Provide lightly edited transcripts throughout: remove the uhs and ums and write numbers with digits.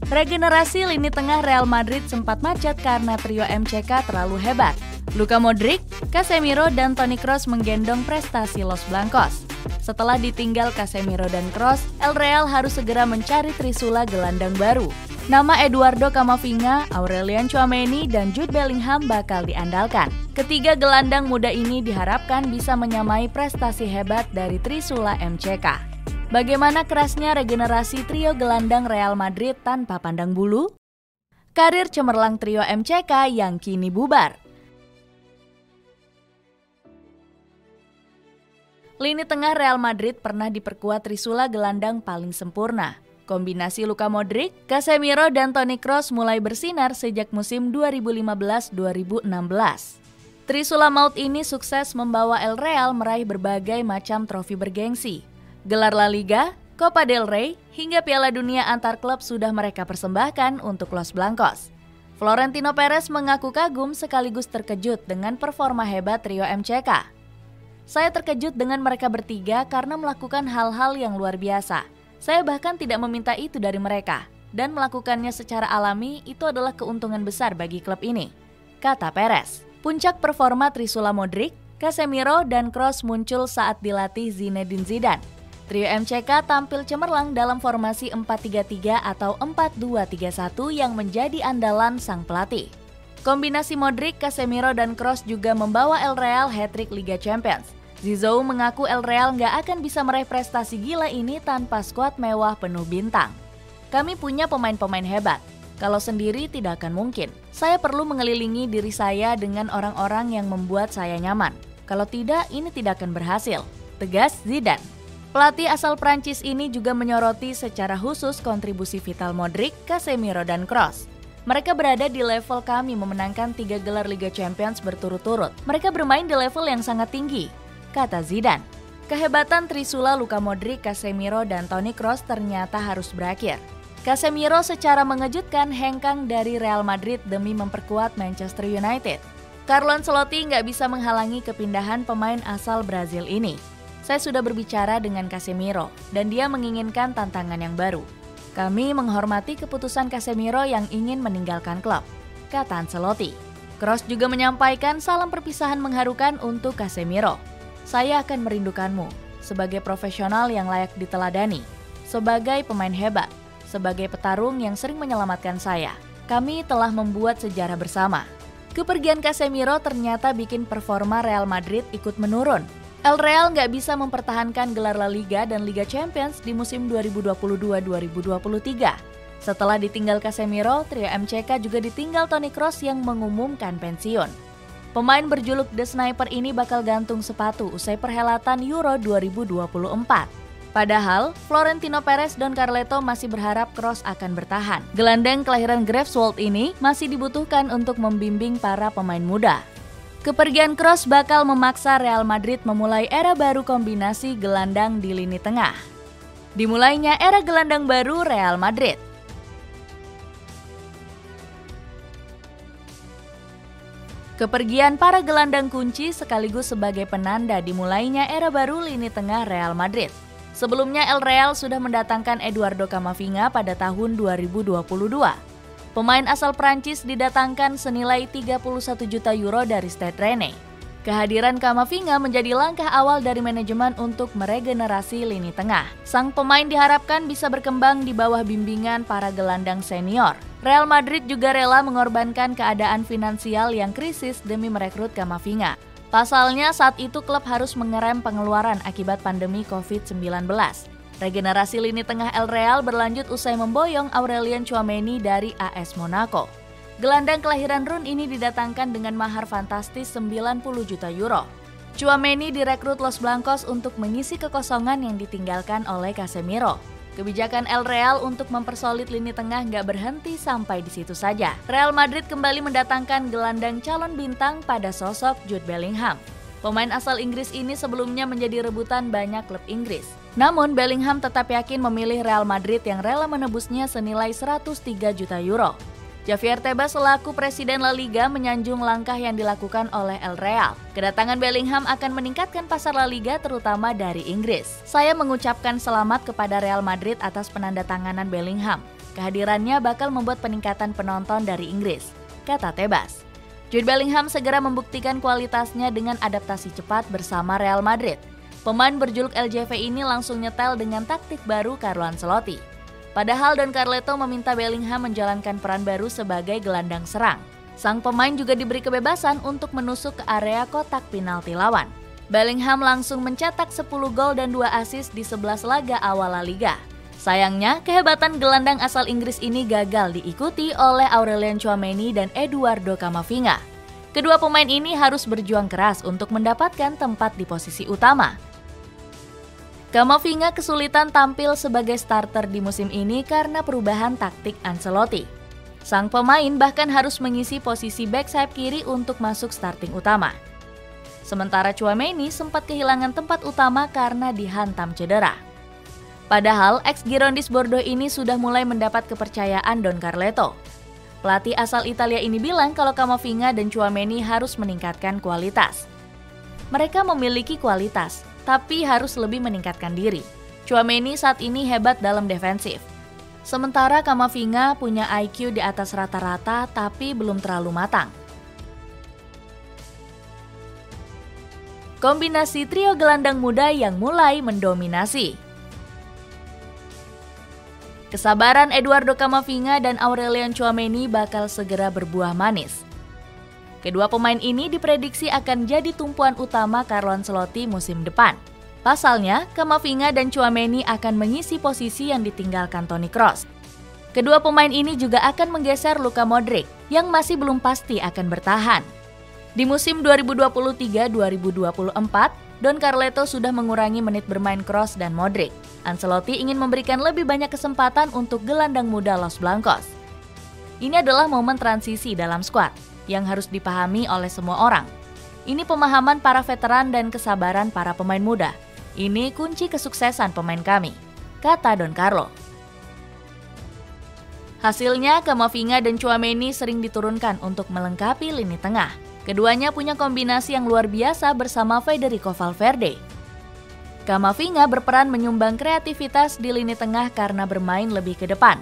Regenerasi lini tengah Real Madrid sempat macet karena trio MCK terlalu hebat. Luka Modric, Casemiro, dan Toni Kroos menggendong prestasi Los Blancos. Setelah ditinggal Casemiro dan Kroos, El Real harus segera mencari trisula gelandang baru. Nama Eduardo Camavinga, Aurelian Tchouameni, dan Jude Bellingham bakal diandalkan. Ketiga gelandang muda ini diharapkan bisa menyamai prestasi hebat dari trisula MCK. Bagaimana kerasnya regenerasi trio gelandang Real Madrid tanpa pandang bulu? Karir cemerlang trio MCK yang kini bubar. Lini tengah Real Madrid pernah diperkuat trisula gelandang paling sempurna. Kombinasi Luka Modric, Casemiro, dan Toni Kroos mulai bersinar sejak musim 2015-2016. Trisula maut ini sukses membawa El Real meraih berbagai macam trofi bergengsi. Gelar La Liga, Copa del Rey, hingga Piala Dunia antar klub sudah mereka persembahkan untuk Los Blancos. Florentino Perez mengaku kagum sekaligus terkejut dengan performa hebat trio MCK. Saya terkejut dengan mereka bertiga karena melakukan hal-hal yang luar biasa. Saya bahkan tidak meminta itu dari mereka. Dan melakukannya secara alami itu adalah keuntungan besar bagi klub ini, kata Perez. Puncak performa trisula Modric, Casemiro, dan Kroos muncul saat dilatih Zinedine Zidane. Trio MCK tampil cemerlang dalam formasi 4-3-3 atau 4-2-3-1 yang menjadi andalan sang pelatih. Kombinasi Modric, Casemiro, dan Kroos juga membawa El Real hat-trick Liga Champions. Zizou mengaku El Real nggak akan bisa meraih prestasi gila ini tanpa skuad mewah penuh bintang. Kami punya pemain-pemain hebat. Kalau sendiri tidak akan mungkin. Saya perlu mengelilingi diri saya dengan orang-orang yang membuat saya nyaman. Kalau tidak, ini tidak akan berhasil, tegas Zidane. Pelatih asal Prancis ini juga menyoroti secara khusus kontribusi vital Modric, Casemiro, dan Kroos. Mereka berada di level kami memenangkan 3 gelar Liga Champions berturut-turut. Mereka bermain di level yang sangat tinggi, kata Zidane. Kehebatan trisula Luka Modric, Casemiro, dan Toni Kroos ternyata harus berakhir. Casemiro secara mengejutkan hengkang dari Real Madrid demi memperkuat Manchester United. Carlo Ancelotti nggak bisa menghalangi kepindahan pemain asal Brazil ini. Saya sudah berbicara dengan Casemiro dan dia menginginkan tantangan yang baru. Kami menghormati keputusan Casemiro yang ingin meninggalkan klub, kata Ancelotti. Kroos juga menyampaikan salam perpisahan mengharukan untuk Casemiro. Saya akan merindukanmu sebagai profesional yang layak diteladani, sebagai pemain hebat, sebagai petarung yang sering menyelamatkan saya. Kami telah membuat sejarah bersama. Kepergian Casemiro ternyata bikin performa Real Madrid ikut menurun. El Real nggak bisa mempertahankan gelar La Liga dan Liga Champions di musim 2022-2023. Setelah ditinggal Casemiro, trio MCK juga ditinggal Toni Kroos yang mengumumkan pensiun. Pemain berjuluk The Sniper ini bakal gantung sepatu usai perhelatan Euro 2024. Padahal, Florentino Perez dan Carleto masih berharap Kroos akan bertahan. Gelandang kelahiran Greifswald ini masih dibutuhkan untuk membimbing para pemain muda. Kepergian Kroos bakal memaksa Real Madrid memulai era baru kombinasi gelandang di lini tengah. Dimulainya era gelandang baru Real Madrid. Kepergian para gelandang kunci sekaligus sebagai penanda dimulainya era baru lini tengah Real Madrid. Sebelumnya El Real sudah mendatangkan Eduardo Camavinga pada tahun 2022. Pemain asal Prancis didatangkan senilai 31 juta euro dari Stade Rennais. Kehadiran Camavinga menjadi langkah awal dari manajemen untuk meregenerasi lini tengah. Sang pemain diharapkan bisa berkembang di bawah bimbingan para gelandang senior. Real Madrid juga rela mengorbankan keadaan finansial yang krisis demi merekrut Camavinga. Pasalnya saat itu klub harus mengerem pengeluaran akibat pandemi COVID-19. Regenerasi lini tengah El Real berlanjut usai memboyong Aurelian Tchouameni dari AS Monaco. Gelandang kelahiran Run ini didatangkan dengan mahar fantastis 90 juta euro. Tchouameni direkrut Los Blancos untuk mengisi kekosongan yang ditinggalkan oleh Casemiro. Kebijakan El Real untuk mempersolid lini tengah nggak berhenti sampai di situ saja. Real Madrid kembali mendatangkan gelandang calon bintang pada sosok Jude Bellingham. Pemain asal Inggris ini sebelumnya menjadi rebutan banyak klub Inggris. Namun Bellingham tetap yakin memilih Real Madrid yang rela menebusnya senilai 103 juta euro. Javier Tebas selaku Presiden La Liga menyanjung langkah yang dilakukan oleh El Real. Kedatangan Bellingham akan meningkatkan pasar La Liga terutama dari Inggris. Saya mengucapkan selamat kepada Real Madrid atas penandatanganan Bellingham. Kehadirannya bakal membuat peningkatan penonton dari Inggris, kata Tebas. Jude Bellingham segera membuktikan kualitasnya dengan adaptasi cepat bersama Real Madrid. Pemain berjuluk LJV ini langsung nyetel dengan taktik baru Carlo Ancelotti. Padahal Don Carleto meminta Bellingham menjalankan peran baru sebagai gelandang serang. Sang pemain juga diberi kebebasan untuk menusuk ke area kotak penalti lawan. Bellingham langsung mencetak 10 gol dan 2 assist di 11 laga awal La Liga. Sayangnya, kehebatan gelandang asal Inggris ini gagal diikuti oleh Aurelien Tchouaméni dan Eduardo Camavinga. Kedua pemain ini harus berjuang keras untuk mendapatkan tempat di posisi utama. Camavinga kesulitan tampil sebagai starter di musim ini karena perubahan taktik Ancelotti. Sang pemain bahkan harus mengisi posisi back sayap kiri untuk masuk starting utama. Sementara Tchouaméni sempat kehilangan tempat utama karena dihantam cedera. Padahal ex-Girondins Bordeaux ini sudah mulai mendapat kepercayaan Don Carleto. Pelatih asal Italia ini bilang kalau Camavinga dan Tchouaméni harus meningkatkan kualitas. Mereka memiliki kualitas, tapi harus lebih meningkatkan diri. Tchouaméni saat ini hebat dalam defensif. Sementara Camavinga punya IQ di atas rata-rata tapi belum terlalu matang. Kombinasi trio gelandang muda yang mulai mendominasi. Kesabaran Eduardo Camavinga dan Aurelien Tchouaméni bakal segera berbuah manis. Kedua pemain ini diprediksi akan jadi tumpuan utama Carlo Ancelotti musim depan. Pasalnya, Camavinga dan Tchouaméni akan mengisi posisi yang ditinggalkan Toni Kroos. Kedua pemain ini juga akan menggeser Luka Modric yang masih belum pasti akan bertahan. Di musim 2023-2024, Don Carleto sudah mengurangi menit bermain Kroos dan Modric. Ancelotti ingin memberikan lebih banyak kesempatan untuk gelandang muda Los Blancos. Ini adalah momen transisi dalam skuad yang harus dipahami oleh semua orang. Ini pemahaman para veteran dan kesabaran para pemain muda. Ini kunci kesuksesan pemain kami, kata Don Carlo. Hasilnya, Camavinga dan Tchouaméni sering diturunkan untuk melengkapi lini tengah. Keduanya punya kombinasi yang luar biasa bersama Federico Valverde. Camavinga berperan menyumbang kreativitas di lini tengah karena bermain lebih ke depan.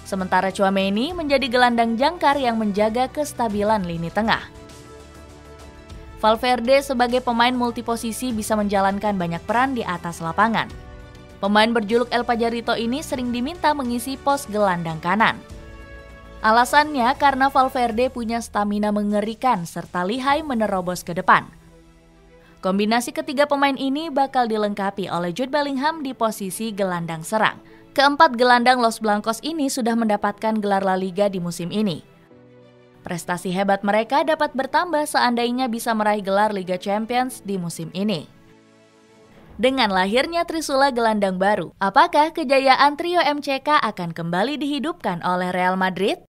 Sementara Tchouaméni menjadi gelandang jangkar yang menjaga kestabilan lini tengah. Valverde sebagai pemain multiposisi bisa menjalankan banyak peran di atas lapangan. Pemain berjuluk El Pajarito ini sering diminta mengisi pos gelandang kanan. Alasannya karena Valverde punya stamina mengerikan serta lihai menerobos ke depan. Kombinasi ketiga pemain ini bakal dilengkapi oleh Jude Bellingham di posisi gelandang serang. Keempat gelandang Los Blancos ini sudah mendapatkan gelar La Liga di musim ini. Prestasi hebat mereka dapat bertambah seandainya bisa meraih gelar Liga Champions di musim ini. Dengan lahirnya Trisula gelandang baru, apakah kejayaan trio MCK akan kembali dihidupkan oleh Real Madrid?